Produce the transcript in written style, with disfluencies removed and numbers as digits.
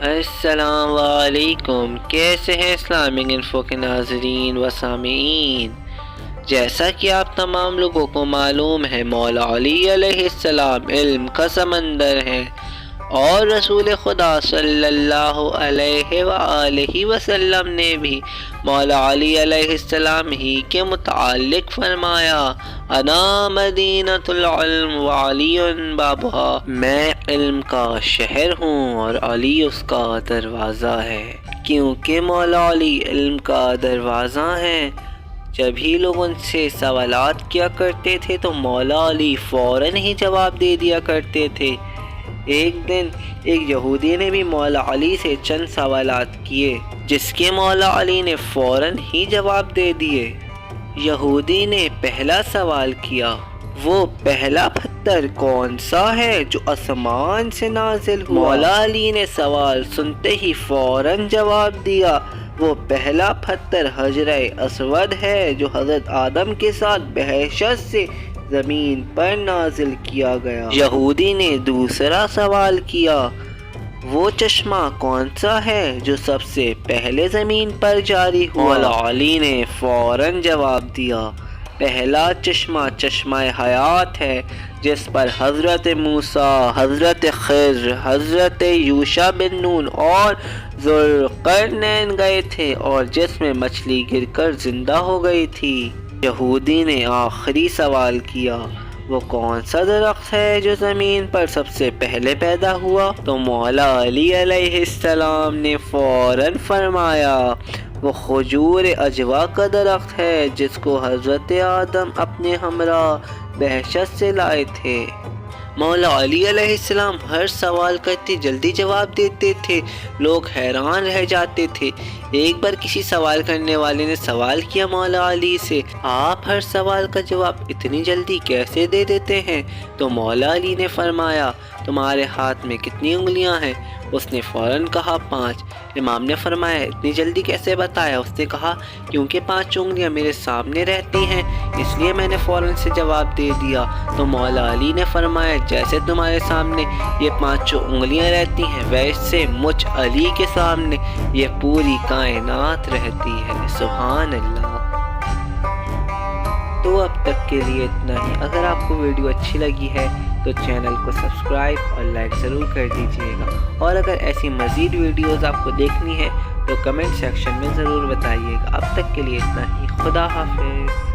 السلام علیکم، کیسے ہیں اسلامک انفو کے ناظرین و سامعین؟ جیسا کہ آپ تمام لوگوں کو معلوم ہے، مولا علی علیہ السلام علم کا سمندر ہے اور رسول خدا صلی اللہ علیہ وآلہ وسلم نے بھی مولا علی علیہ السلام ہی کے متعلق فرمایا، انا مدینۃ العلم وعلی بابھا، میں علم کا شہر ہوں اور علی اس کا دروازہ ہے۔ کیونکہ مولا علی علم کا دروازہ ہے، جب ہی لوگ ان سے سوالات کیا کرتے تھے تو مولا علی فوراً ہی جواب دے دیا کرتے تھے۔ ایک دن ایک یہودی نے بھی مولا علی سے چند سوالات کیے، جس کے مولا علی نے فوراً ہی جواب دے دیے۔ یہودی نے پہلا سوال کیا، وہ پہلا پتھر کون سا ہے جو آسمان سے نازل ہوا؟ مولا علی نے سوال سنتے ہی فوراً جواب دیا، وہ پہلا پتھر حجرہ اسود ہے جو حضرت آدم کے ساتھ بحشت سے زمین پر نازل کیا گیا۔ یہودی نے دوسرا سوال کیا، وہ چشمہ کون سا ہے جو سب سے پہلے زمین پر جاری ہوا؟ مولا علی نے فوراً جواب دیا، پہلا چشمہ چشمہ حیات ہے، جس پر حضرت موسیٰ، حضرت خضر، حضرت یوشع بن نون اور ذوالقرنین گئے تھے اور جس میں مچھلی گر کر زندہ ہو گئی تھی۔ یہودی نے آخری سوال کیا، وہ کون سا درخت ہے جو زمین پر سب سے پہلے پیدا ہوا؟ تو مولا علی علیہ السلام نے فوراً فرمایا، وہ کھجور عجوا کا درخت ہے جس کو حضرت آدم اپنے ہمراہ بحشت سے لائے تھے۔ مولا علی علیہ السلام ہر سوال کا اتنی جلدی جواب دیتے تھے، لوگ حیران رہ جاتے تھے۔ ایک بار کسی سوال کرنے والے نے سوال کیا مولا علی سے، آپ ہر سوال کا جواب اتنی جلدی کیسے دے دیتے ہیں؟ تو مولا علی نے فرمایا، تمہارے ہاتھ میں کتنی انگلیاں ہیں؟ اس نے فوراً کہا 5۔ امام نے فرمایا، اتنی جلدی کیسے بتایا؟ اس نے کہا، کیونکہ 5 انگلیاں میرے سامنے رہتی ہیں، اس لیے میں نے فوراً سے جواب دے دیا۔ تو مولا علی نے فرمایا، جیسے تمہارے سامنے یہ 5 انگلیاں رہتی ہیں، ویسے مجھ علی کے سامنے یہ پوری کائنات رہتی ہے۔ سبحان اللہ۔ تو اب تک کے لیے اتنا ہی۔ اگر آپ کو ویڈیو اچھی لگی ہے تو چینل کو سبسکرائب اور لائک ضرور کر دیجیے گا، اور اگر ایسی مزید ویڈیوز آپ کو دیکھنی ہے تو کمنٹ سیکشن میں ضرور بتائیے گا۔ اب تک کے لیے اتنا ہی۔ خدا حافظ۔